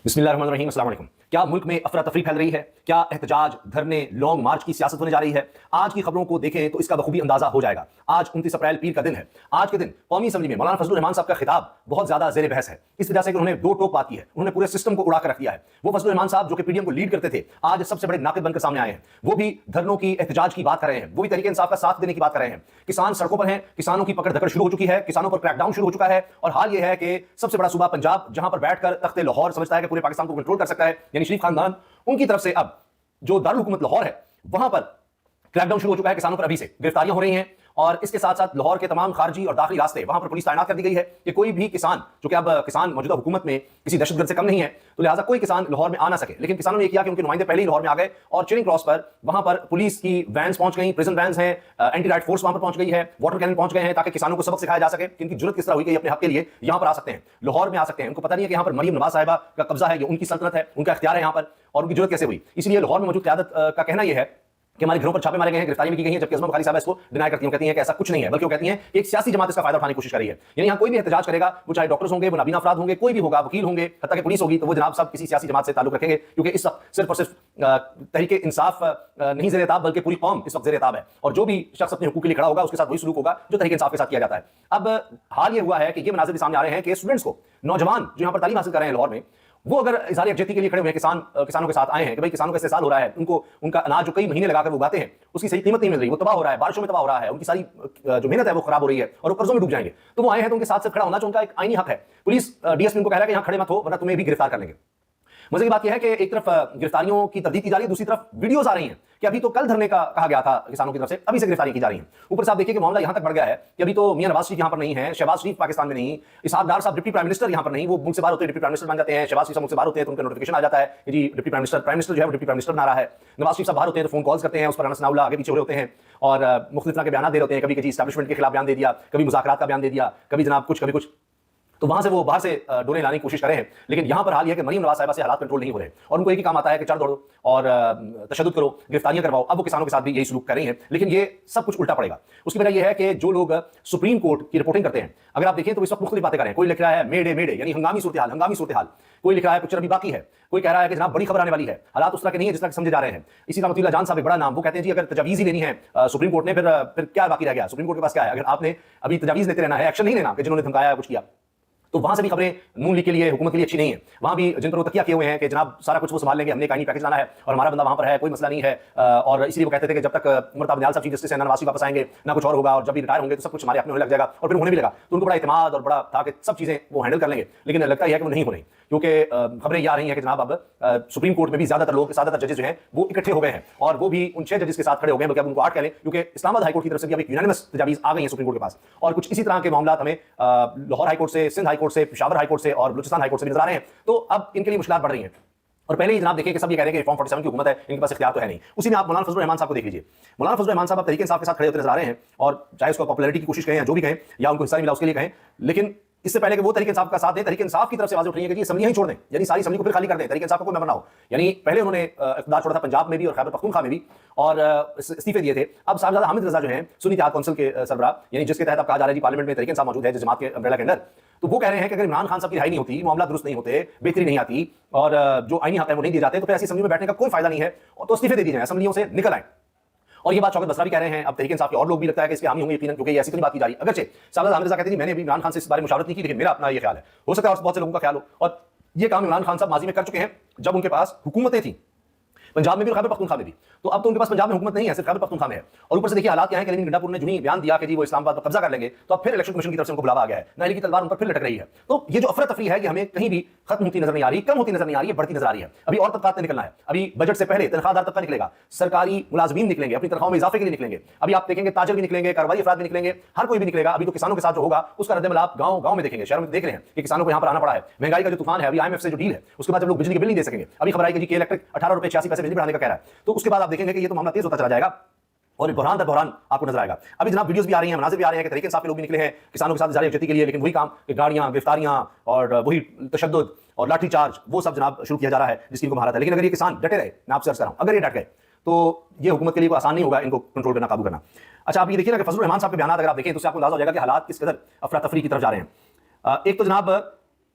बिस्मिल्लाहिर्रहमानिर्रहीम, अस्सलाम वालेकुम। क्या मुल्क में अफरा तफरी फैल रही है? क्या एहतजाज, धरने, लॉन्ग मार्च की सियासत होने जा रही है? आज की खबरों को देखें तो इसका बखूबी अंदाजा हो जाएगा। आज 29 अप्रैल पीर का दिन है। आज के दिन कौमी असम्बली में मौलाना फजलुर रहमान साहब का खिताब बहुत ज्यादा जेर बहस है, इस वजह से कि उन्होंने दो टोक बात की है। उन्होंने पूरे सिस्टम को उड़ा कर रख दिया है। वो फजलुर रहमान साहब जो कि पीडीएम को लीड करते थे, आज सबसे बड़े नाकिद बनकर सामने आए हैं। वो भी धरनों की, एहतजाज की बात कर रहे हैं। वो भी तहरीक इंसाफ का साथ देने की बात कर रहे हैं। किसान सड़कों पर हैं, किसानों की पकड़ धकड़ शुरू हो चुकी है, किसानों पर क्रैकडाउन शुरू हो चुका है। और हाल यह है कि सबसे बड़ा सूबा पंजाब, जहां पर बैठकर तख्ते लाहौर समझता है कि पूरे पाकिस्तान को कंट्रोल कर सकता है, यानी शरीफ खानदान, उनकी तरफ से अब जो दारुल हुकूमत लाहौर है वहां पर क्रैकडाउन शुरू हो चुका है। किसानों पर अभी से गिरफ्तारियां हो रही हैं और इसके साथ साथ लाहौर के तमाम खारजी और दाखिली रास्ते वहां पर पुलिस तैनात कर दी गई है कि कोई भी किसान, जो कि अब किसान मौजूदा हुकूमत में किसी दहशतगर्द से कम नहीं है, तो लिहाजा कोई किसान लाहौर में आ ना सके। लेकिन किसानों ने किया कि उनके नुमाइंदे पहले ही लाहौर में आ गए और चेरिंग क्रॉस पर वहां पर पुलिस की वैन्स पहुंच गई, प्रिजन वैन्स हैं, एंटी राइट फोर्स वहां पर पहुंच गई है, वाटर कैनन पहुंच गए हैं, ताकि किसानों को सबक सिखाया जा सके कि इनकी जरूरत किस तरह हुई कि अपने हक के लिए यहां पर आ सकते हैं, लाहौर में आ सकते हैं। उनको पता नहीं है कि यहां पर मरियम नवाज साहिबा का कब्जा है, ये उनकी सल्तनत है, उनका इख्तियार है यहां पर, और उनकी जरूरत कैसे हुई। इसलिए लाहौर में मौजूद क़यादत का कहना यह है कि हमारे घरों पर छापे मारे गए हैं, गिरफ्तारी भी की गई है, जबकि अज़मा बुखारी साहब इसको डिनाई करती हैं, कहती हैं कि ऐसा कुछ नहीं है, बल्कि वो कहती हैं कि एक सियासी जमात इसका फायदा उठाने की कोशिश कर रही है। यानी यहाँ कोई भी एहतजाज करेगा, वो चाहे डॉक्टर्स होंगे, वो नाबीना अफराद होंगे, कोई भी होगा, वकील होंगे, हत्ता कि पुलिस होगी, तो वो जनाब सब किसी सियासी जमात से ताल्लुक रखेंगे, क्योंकि इस वक्त सिर्फ और सिर्फ तहरीक इंसाफ नहीं ज़ेर ताब, बल्कि पूरी कौम इस वक्त ज़ेर ताब है। और जो भी शख्स अपने हुकूक के लिए खड़ा होगा, उसके साथ वही सलूक होगा जो तहरीक इंसाफ के साथ किया जाता है। अब हाल ये हुआ है कि ये मनाज़िर भी सामने आ रहे हैं कि स्टूडेंट्स को, नौजवान जो यहाँ पर तालीम हासिल कर रहे हैं लाहौर में, वो अगर इज़हार यकजहती के लिए खड़े हुए हैं, किसानों के साथ आए हैं कि भाई किसानों का इस्तेसाल हो रहा है, उनको उनका अनाज जो कई महीने लगाकर वो उगाते हैं उसकी सही कीमत नहीं मिल रही, वो तबाह हो रहा है, बारिशों में तबाह हो रहा है, उनकी सारी जो मेहनत है वो खराब हो रही है और वो कर्जों में डूब जाएंगे। तो वो आए हैं तो उनके साथ खड़ा होना जो उनका एक आईनी हक है। पुलिस डीएसपी उनको कह रहा है कि यहाँ खड़े मत हो वरना तुम्हें भी गिरफ्तार कर लेंगे। मजे की बात यह है कि एक तरफ गिरफ्तारियों की तरदीद की जा रही है, दूसरी तरफ वीडियोस आ रही हैं कि अभी तो कल धरने का कहा गया था किसानों की तरफ से, अभी से गिरफ्तारी की जा रही है। ऊपर से आप देखिए कि मामला यहां तक बढ़ गया है कि अभी तो मियां नवाज शरीफ यहां पर नहीं है, शहबाज शरीफ पाकिस्तान में नहीं, इसहाक डार साहब डिप्टी प्राइम मिनिस्टर यहां पर नहीं, वो मुल्क से बाहर होते हैं, डिप्टी प्राइम मिनिस्टर बन जाते हैं। शहबाज शरीफ साहब मुल्क से बाहर होते हैं तो उनका नोटिफिकेशन आ जाता है कि जी डिप्टी प्राइम मिनिस्टर जो है वो डिप्टी प्राइम मिनिस्टर बना रहा है। नवाज शरीफ साहब बाहर होते हैं तो फोन कॉल्स करते हैं, उस पर अनसनाउल्ला आगे पीछे हो रहे होते हैं और मुख्तलिफ तरह के बयान दे रहे होते हैं, कभी कि एस्टैब्लिशमेंट के खिलाफ बयान दे दिया, कभी मुज़ाकरात का बयान दे दिया, कभी जनाब कुछ, कभी कुछ। तो वहां से वो बाहर से डोरे लाने की कोशिश कर रहे हैं। लेकिन यहां पर हाल यह है कि मरियम नवाज साहिबा से हालात कंट्रोल नहीं हो रहे और उनको एक ही काम आता है कि चढ़ दौड़ो और तशद्दुद करो, गिरफ्तारियां करवाओ। अब वो किसानों के साथ भी यही सलूक कर रही हैं, लेकिन ये सब कुछ उल्टा पड़ेगा। उसकी वजह यह है कि जो लोग सुप्रीम कोर्ट की रिपोर्टिंग करते हैं, अगर आप देखें तो इस वक्त मुख्तलिफ बातें कर रहे हैं। कोई लिख रहा है मेडे मेडे यानी हंगामी सूरत हाल, कोई लिख रहा है पिक्चर अभी बाकी है, कोई कह रहा है कि जनाब बड़ी खबर आने वाली है, हालात उस तरह के नहीं है जिस तरह समझे जा रहे हैं। इसी तरह मतुल्लाह जान साहब एक बड़ा नाम, वो कहते हैं जी अगर तजावीज़ ही लेनी है सुप्रीम कोर्ट ने, फिर क्या बाकी रह गया, सुप्रीम कोर्ट के पास क्या है, अगर आपने अभी तजावीज़ लेते रहना है, एक्शन नहीं लेना कि जिन्होंने धमकाया कुछ किया, तो वहां से भी खबरें नून लीग के लिए, हुकूमत के लिए अच्छी नहीं है। वहां भी जिन पर वो तकिया किए हुए हैं कि जनाब सारा कुछ वो संभाल लेंगे, हमने कानूनी पैकेज लाना है और हमारा बंदा वहां पर है, कोई मसला नहीं है। और इसलिए वो कहते थे कि जब तक उमर ताब नियाल साहब चीफ जस्टिस है, नवाज शरीफ वापस आएंगे ना कुछ और होगा, और जब भी रिटायर होंगे तो सब कुछ हमारे अपने होने लग जाएगा, और फिर होने भी लगा। तो उनको बड़ा इत्मीनान और बड़ा था कि सब चीजें वो हैंडल कर लेंगे, लेकिन लगता है कि वो नहीं हो रही, क्योंकि खबरें ये आ रही हैं कि जनाब अब सुप्रीम कोर्ट में भी ज्यादातर लोग, ज्यादातर जजेस जो हैं वो इकट्ठे हो गए हैं और वो भी उन 6 जजेस के साथ खड़े हो गए, बल्कि अब उनको 8 कह लें, क्योंकि इस्लामाबाद हाईकोर्ट की तरफ से भी अब एक यूनानिमस तजावीज़ आ गई है सुप्रीम कोर्ट के पास। और कुछ इसी तरह के मामला हमें लाहौर हाईकोर्ट से, सिंध हाईकोर्ट से, पेशावर हाईकोर्ट से और बलूचिस्तान हाईकोर्ट से भी नजर आ रहे हैं। तो अब इनके लिए मुश्किलात बढ़ रही हैं। और पहले ही जनाब देखिए कि सब ये कह रहे हैं कि रिफॉर्म 47 की हुकूमत है, इनके पास इख्तियार तो है नहीं। उसी में आप मौलाना फजलुर रहमान साहब को देख लीजिए। मौलाना फजलुर रहमान साहब अब तहरीक इंसाफ के साथ खड़े होते नजर आ रहे हैं, और चाहे उसको पॉपुलैरिटी की कोशिश कहें या जो भी कहें, या उनको हिस्सा मिला उसके लिए कहें, लेकिन इससे पहले कि वो तहरीक इंसाफ का साथ दें, तहरीक इंसाफ की तरफ से आवाज़ उठ रही है कि असम्बलियां ही छोड़ दें, यानी सारी असम्बली को फिर खाली कर दें, तहरीक इंसाफ का कोई मेंबर ना हो। यानी पहले उन्होंने इख्तियार छोड़ा था पंजाब में भी और खैबर पख्तूनख्वा में भी, और इस्तीफे दिए थे। अब साहबजादा हामिद रजा जो हैं सुन्नी इत्तेहाद कौंसिल के सरबराह, यानी जिसके तहत अब कहा जा रहा है जी पार्लियामेंट में तहरीक इंसाफ मौजूद है जिस जमात के अम्ब्रेला के अंदर, तो वो कह रहे हैं कि अगर इमरान खान साहब की रिहाई नहीं होती, मामला दुरुस्त नहीं होते, बेहतरी नहीं आती और जो आईनी हक है वो नहीं दिए जाते, तो फिर ऐसी असम्बली में बैठने का कोई फायदा नहीं है, तो इस्तीफे दे दिए जाए, असम्बलियों से निकल आए। और ये बात शौकत बसरा भी कह रहे हैं। अब तहरीक इंसाफ के और लोग भी लगता है कि इसके हामी होंगे यकीनन, क्योंकि ऐसी तो नहीं बात की जा रही। अगरचे साहबजादा हामिद रजा कहते हैं मैंने भी इमरान खान से इस बारे में मुशावरत नहीं की, लेकिन मेरा अपना ये ख्याल है, हो सकता है और बहुत से लोगों का ख्याल हो, और ये काम इमरान खान साहब माजी में कर चुके हैं जब उनके पास हुकूमतें थी, पंजाब में भी और खैबर पख्तूनख्वा में भी। तो अब तो उनके पास पंजाब में हुकूमत नहीं है, सिर्फ खैबर पख्तूनख्वा में है। और ऊपर से देखिए हालात क्या है कि लेकिन गंडापुर ने जो ही बयान दिया कि जी वो इस्लामाबाद पर कब्जा कर लेंगे, तो अब फिर इलेक्शन कमीशन की तरफ से उनको बुलावा आ गया है, नाली की तलवार उन पर फिर लटक रही है। तो ये जो अफरा तफरी है, ये हमें कहीं भी खत्म होती नजर नहीं आ रही, कम होती नजर नहीं आ रही है, बढ़ती नजर आ रही है। अभी और तबकात ने निकलना है, अभी बजट से पहले तनख्वाहदार तबका निकलेगा, सरकारी मुलाजमीन निकलेंगे, अपनी तनख्वाहों में इजाफे के लिए निकलेंगे। अभी आप देखेंगे ताजर भी निकलेंगे, कारोबारी अफराद भी निकलेंगे, हर कोई भी निकलेगा। अभी तो किसानों के साथ जो होगा उसका रद्दमल आप गांव गांव में देखेंगे, शहरों में देख रहे हैं कि किसानों को यहाँ पर आना पड़ा है। महंगाई का जो तूफान है, अभी IMF से जो डील है, उसके बाद जब लोग बिजली के बिल नहीं दे सकेंगे, अभी खबर आई कि जी इलेक्ट्रिक 18 रुपए 86 पैसे बिजली बढ़ाने का कह रहा है, तो उसके बाद आप देखेंगे कि ये तो मामला तेज होता चला जाएगा और बुरहान दर बुरहान आपको नजर आएगा। अभी जनाब वीडियोस भी आ रही हैं, मनाज़िर भी आ रहे हैं कि तहरीक इंसाफ के लोग भी निकले हैं किसानों के साथ इज़हार यकजहती के लिए, लेकिन वही काम कि गाड़ियां, गिरफ्तारियां और वही तशद्दुद और लाठी चार्ज, वो सब जनाब शुरू किया जा रहा है जिसकी इनको महारत है। लेकिन अगर ये किसान डटे रहे, मैं आपसे अर्ज कर रहा हूं, अगर ये डट गए तो ये हुकूमत के लिए आसान नहीं होगा इनको कंट्रोल करना, काबू करना। अच्छा, आप ये देखिए ना कि फजलुर रहमान साहब के बयान अगर आप देखें तो उससे आपको अंदाजा हो जाएगा कि हालात किस कदर अफरा तफरी की तरफ जा रहे हैं। एक तो जनाब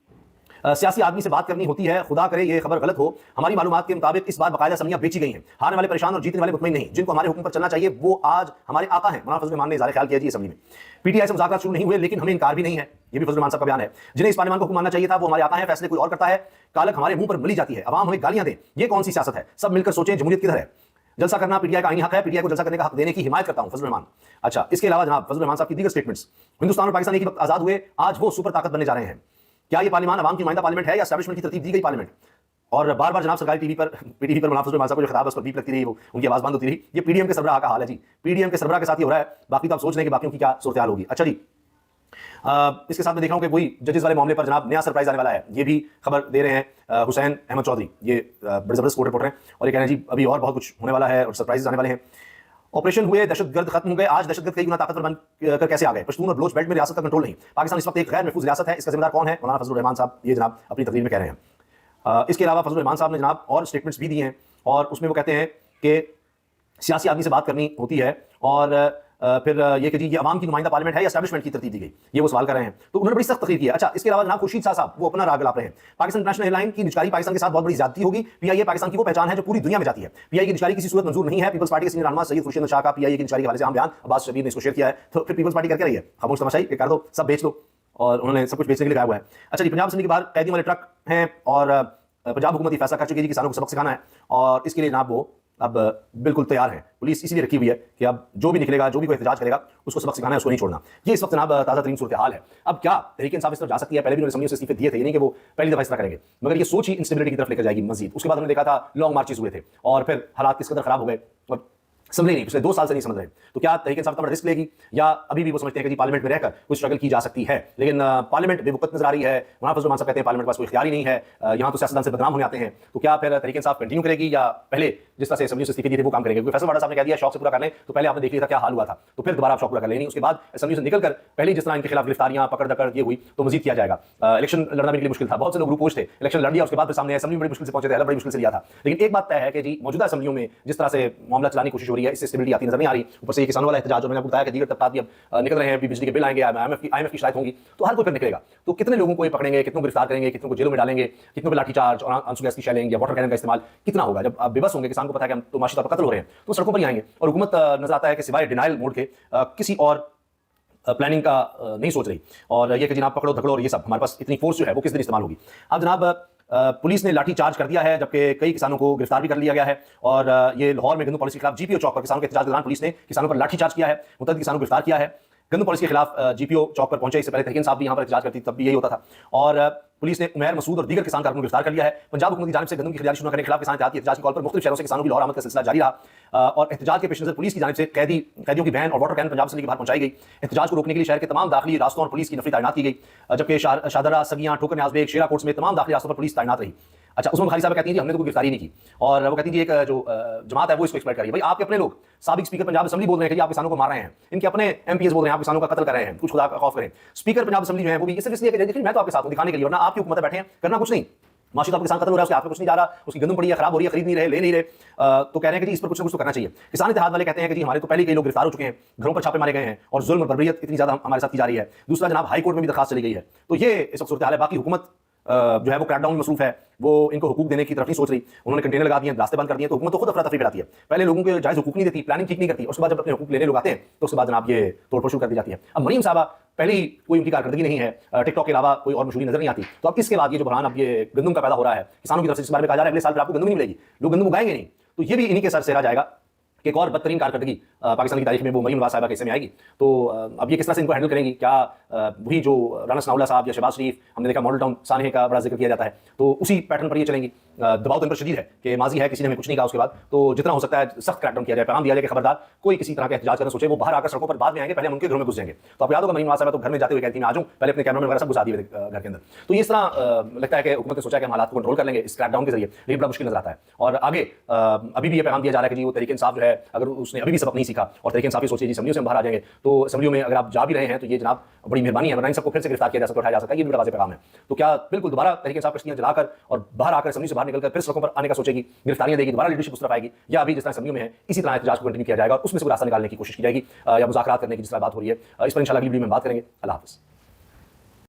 सियासी आदमी से बात करनी होती है, खुदा करे ये खबर गलत हो। हमारी मालूमात के मुताबिक इस बार बाकायदा असम्बलियां बेची गई हैं। हारने वाले परेशान और जीतने वाले मुतमईन नहीं। जिनको हमारे हुक्म पर चलना चाहिए वो आज हमारे आका हैं। मौलाना फजल रहमान ने इज़हार ख्याल किया जी असम्बली में। पीटीआई से मुज़ाकरात शुरू नहीं हुए, लेकिन हमें इनकार भी नहीं है। ये भी फजल रहमान साहब का बयान है। जिन्हें इस पार्लियामान को हुक्म मानना चाहिए था वो हमारे आका हैं, फैसले कोई और करता है। कालक हमारे मुंह पर मली जाती है, अवाम हमें गालियां दे। ये कौन सी सियासत है? सब मिलकर सोचें जमहूरियत किधर है। जलसा करना पीटीआई का आईनी हक है, पीटीआई को जलसा करने का हक देने की हिमायत करता हूं, फजल रहमान। अच्छा, इसके अलावा जनाब फजल रहमान साहब की दीगर स्टेटमेंट्स। हिंदुस्तान और पाकिस्तान एक ही वक्त आजाद हुए, आज वो सुपर ताकत बनने जा रहे हैं। क्या ये पार्लियामान अवाम की नुमाइंदा पार्लियामेंट है या एस्टैब्लिशमेंट की तरतीब दी गई पार्लियामेंट? और बार बार जनाब सरकारी टीवी पर मौलाना फजल रहमान साहब को जो खिताब है उस पर बीप लगती रही, वो उनकी आवाज बंद होती रही। ये पीडीएम के सरबराह का हाल है जी। पीडीएम के सरबराह के साथ ही हो रहा है, बाकी तो आप सोच लें कि बाकियों की क्या सूरत हाल होगी। अच्छा जी, इसके साथ मैं देख रहा हूं कि वही जजेस वाले मामले पर जनाब नया सरप्राइज आने वाला है। ये भी खबर दे रहे हैं हुसैन अहमद चौधरी, ये बड़े जबरदस्त कोर्ट रिपोर्टर हैं और ये कह रहे हैं जी अभी और बहुत कुछ होने वाला है और सरप्राइजेस आने वाले हैं। ऑपरेशन हुए, दहशतगर्द खत्म हो गए, आज दहशतगर्द कई गुना ताकतवर बनकर कैसे आ गए? पश्तून और बलोच बेल्ट में रियासत का कंट्रोल नहीं। पाकिस्तान इस वक्त एक गैर महफूज रियासत है, इसका जिम्मेदार कौन है? मौलाना फजल रहमान साहब ये जनाब अपनी तकरीर में कह रहे हैं। इसके अलावा फजल रहमान साहब ने जनाब और स्टेटमेंट्स भी दिए हैं और उसमें वो कहते हैं कि सियासी आदमी से बात करनी होती है और फिर ये कि जी ये अवाम की नुमाइंदा पार्लियामेंट है या एस्टैब्लिशमेंट की तरतीब दी गई, ये वो सवाल कर रहे हैं। तो उन्होंने बड़ी सख्त तकरीर की है। अच्छा, इसके अलावा जनाब खुर्शीद शाह साहब वो अपना राग गलाप रहे हैं। पाकिस्तान इंटरनेशनल एयरलाइन की निजकारी पाकिस्तान के साथ बहुत बड़ी ज्यादती होगी। पीआईए पाकिस्तान की वो पहचान है जो पूरी दुनिया में जाती है। पीआईए की निजकारी किसी सूरत मंजूर नहीं है। पीपल्स पार्टी के सीनियर रहनुमा सैयद खुर्शीद शाह का पीआईए की निजकारी के हवाले से आम बयान अब्बास शबीर ने इसको शेयर किया है। तो फिर पीपल्स पार्टी करके रही है खामोश तमाशाई कर दो, सब बेच दो, और उन्होंने सब कुछ बेचने के लिए कहा हुआ है। अच्छा जी, पंजाब असेंबली के बाहर कैदी वाले ट्रक हैं और पंजाब हुकूमत फैसला कर चुकी है कि किसानों को सबक सिखाना है और इसके लिए जनाब वो अब बिल्कुल तैयार है। पुलिस इसीलिए रखी हुई है कि अब जो भी निकलेगा, जो भी कोई एहतजाज करेगा, उसको सबक सिखाना है, उसको नहीं छोड़ना। ये इस वक्त जनाब ताज़ा तरीन सूरत हाल है। अब क्या तहरीक इंसाफ इस तरफ जा सकती है? पहले भी उन्होंने असम्बलियों से इस्तीफे दिए थे, ये नहीं कि वो पहली दफा इस तरह करेंगे, मगर ये सोच ही इंस्टेबिलिटी की तरफ लेकर जाएगी मजीद। उसके बाद हमने देखा था लॉन्ग मार्चेस हुए थे और फिर हालात किस कदर खराब हो गए और समझ नहीं, पिछले 2 साल से नहीं समझ रहे। तो क्या तहरीक इंसाफ इतना बड़ा रिस्क लेगी या अभी भी वो समझते हैं कि जी पार्लियामेंट में रहकर कुछ स्ट्रगल की जा सकती है? लेकिन पार्लियामेंट बेवकूफ़ नजर आ रही है। मौलाना फजल रहमान साहब कहते हैं पार्लियामेंट के पास कोई इख्तियार ही नहीं है, यहाँ तो सियासतदान से बदनाम होने आते हैं। तो क्या फिर तहरीक इंसाफ कंटिन्यू करेगी या पहले जिस तरह से असेंबली से इस्तीफे दिए थे वो काम करेंगे? क्योंकि फैसल वाडा साहब ने कह दिया शौक से पूरा कर लें, तो पहले आपने देख लिया था क्या हाल हुआ था, तो फिर दोबारा आप शौक पूरा कर लें नहीं। उसके बाद असेंबली से निकलकर पहले जिस तरह इनके खिलाफ गिरफ्तारियां पकड़ दकड़ ये हुई तो मजीद किया जाएगा। इलेक्शन लड़ना भी मुश्किल था, बहुत से लोग ग्रुपोज थे, इलेक्शन लड़ लिया, उसके बाद फिर सामने असेंबली बड़ी मुश्किल से पहुंचे थे, बड़ी मुश्किल से लिया था। लेकिन एक बात तय है कि जी मौजूदा असेंबलियों में जिस तरह से मामला चलाने की कोशिश हो रही है, इससे स्टेबिलिटी आती नजर नहीं आ रही। ऊपर से किसानों वाला एहतजाज, और मैंने बताया कि दीगर तबकात भी अब निकल रहे हैं, बिजली के बिल आएंगे, IMF की शिकायत होगी, तो हर कोई फिर निकलेगा। तो कितने लोगों को ये पकड़ेंगे, कितनों को गिरफ्तार करेंगे, कितनों को जेलों में डालेंगे, कितनों पर लाठीचार्ज और आंसू गैस की शेलिंग या वाटर कैनन का इस्तेमाल कितना होगा? जब आप बेबस होंगे, किसान को पता है कि हम तो माशी तौर पर कत्ल हो रहे हैं, तो सड़कों पर ही आएंगे। और हुकूमत नजर आता है कि सिवाय डिनाइल मोड के किसी और प्लानिंग का नहीं सोच रही। और ये कि जनाब पकड़ो धकड़ो और ये सब, हमारे पास इतनी फोर्स जो है वो किस दिन इस्तेमाल होगी? अब जनाब पुलिस ने लाठी चार्ज कर दिया है, जबकि कई किसानों को गिरफ्तार भी कर लिया गया है। और ये लाहौर में गंदम पॉलिसी के खिलाफ GPO चौक पर किसानों के एहतजाज के दौरान पुलिस ने किसानों पर लाठी चार्ज किया है, मुतअद्दिद किसानों को गिरफ्तार किया है। गंदम पॉलिसी के खिलाफ GPO चौक पर पहुंचे, इससे पहले तहरीक इंसाफ भी यहाँ पर एहतजाज करती, तब भी यही होता था। और पुलिस ने उमैर मसूद और दीगर किसान कारकुनों को गिरफ्तार कर लिया है। पंजाब हुकूमत की जानिब से गंदम की खरीदारी शुरू करने के खिलाफ किसान एहतियाती एहतजाज की कॉल पर मुख्तलिफ शहरों से किसानों की लाहौर आमद का सिलसिला जारी रहा और एहतजाज के पेश नज़र पुलिस की जानिब से कैदियों की वैन और वाटर कैन पंजाब असेंबली के बाहर पहुंचाई गई। एहतजाज को रोकने के लिए शहर के तमाम दाखिली रास्तों और पुलिस की नफरी तैनात की गई, जबकि शाहदरा, सगियां, ठोकर न्याज़बेग, शेरा कोर्ट्स में तमाम दाखिली रास्तों पर पुलिस तैनात रही। अच्छा, उसमें बुखारी साहब कहती हैं जी हमने तो कोई गिरफ्तारी नहीं की, और वो कहती है एक जो जमात है वो इसको एक्सप्लॉइट कर रही है। भाई आपके अपने लोग साबिक स्पीकर पंजाब असेंबली बोल रहे हैं कि आप किसानों को मार रहे हैं, इनके अपने MPs बोल रहे हैं आप किसानों का कत्ल कर रहे हैं, कुछ खुदा का खौफ करें। स्पीकर पंजाब असेंबली जो है वो भी सिर्फ इसलिए कि मैं तो आपके साथ हूं दिखाने के लिए, वरना आपकी हुकूमत बैठे हैं करना कुछ नहीं। माशी किसान खत्म हो रहा है, उसके हाथ में कुछ नहीं जा रहा, उसकी गंदम पड़ी है, खराब हो रही है, खरीद नहीं रहे, ले नहीं रहे, तो कह रहे हैं कि जी इस पर कुछ ना कुछ तो करना चाहिए। किसान इत्तेहाद वाले कहते हैं कि जी हमारे तो पहले कई लोग गिरफ्तार हो चुके हैं, घरों पर छापे मारे गए हैं और जुल्म और बर्बरियत इतनी ज्यादा हमारे साथ की जा रही है। दूसरा जनाब हाई कोर्ट में भी दरखास्त चली गई है, तो ये इस वक्त सूरत हाल है। बाकी हुकूमत जो है वो क्रैकडाउन में मसरूफ है, वो इनको हुकूक देने की तरफ नहीं सोच रही। उन्होंने कंटेनर लगा दिए, रास्ते बंद कर दिए, तो हुकूमत तो खुद अफरा तफरी बढ़ाती है। पहले लोगों को जायज़ हुकूक नहीं देती, प्लानिंग ठीक नहीं करती, उसके बाद जब अपने हुकूक लेने लोग आते हैं तो उसके बाद जनाब ये तोड़फोड़ शुरू कर दी जाती है। अब मरीम साहबा पहले ही कोई उनकी कारकर्दगी नहीं है, टिकटॉक के अलावा कोई और मशहूरी नजर नहीं आती, तो अब इसके बाद ये जो बहरान अब ये गंदम का पैदा हो रहा है किसानों की तरफ से, इस बारे में कहा जा रहा है अगले साल फिर आपको गंदम नहीं मिलेगी, लोग गंदम उगाएंगे नहीं, तो ये भी इन्हीं के सर सेरा जाएगा कि एक और बदतरीन कारकर्दगी पाकिस्तान की तारीख में वो मरीम नवाज साहिबा के हिस्से में आएगी। तो अब ये किस तरह से इनको हैंडल करेंगी? क्या वही जो राना सनाउल्लाह साहब या शहबाज शरीफ, हमने देखा मॉडल टाउन सानहे का बड़ा जिक्र किया जाता है, तो उसी पैटर्न पर ये चलेंगी? दबाव तो इन पर शदीद है कि माजी है, किसी ने हमें कुछ नहीं कहा, उसके बाद तो जितना हो सकता है सख्त क्रैकडाउन किया जाए, पैगाम दिया जाए कि खबरदार कोई किसी तरह का एहतजाज करना सोचे वो बाहर आकर सड़कों पर बाद में आएंगे, पहले हम उनके घरों में घुस जाएंगे। तो आप याद होगा मरीम नवाज साहिबा तो घर में जाते हुए कहती मैं आ जाऊँ, पहले अपने कैमरा वगैरह सब घुसा दिए घर के अंदर। तो इस तरह लगता है कि हुकूमत ने सोचा कि हम हालात को कंट्रोल कर लेंगे इस क्रैकडाउन के जरिए, लेकिन बड़ा मुश्किल नजर आता है। और आगे अभी भी ये पैगाम दिया जा रहा है कि जी वो तहरीक इंसाफ जो है अगर उसने अभी भी सबक नहीं सीखा और तहरीक इंसाफ सोचिए जी असेंबलियों से हम बाहर आ जाएंगे, तो असेंबलियों में अगर आप जा भी रहे हैं तो ये जनाब बड़ी मेहरबानी है, वरना इन सबको फिर से गिरफ्तार किया जा सकता है, उठाया जा सकता है, ये भी बड़ा वाज़ेह पैगाम है। तो क्या बिल्कुल दोबारा तहरीक इंसाफ कश्तियां जलाकर और बाहर आकर असेंबली से बाहर निकलकर फिर सड़कों पर आने का सोचेगी, गिरफ्तारियां देगी, दोबारा लीडरशिप उस तरफ आएगी, या अभी जिस तरह असेंबलियों में है इसी तरह एहतजाज को कंटिन्यू किया जाएगा और उसमें से रास्ता निकालने की कोशिश की जाएगी या मुज़ाकरात करने की जिस तरह बात हो रही है? इस पर इंशाल्लाह अगली वीडियो में बात करेंगे। अल्लाह हाफ़िज़।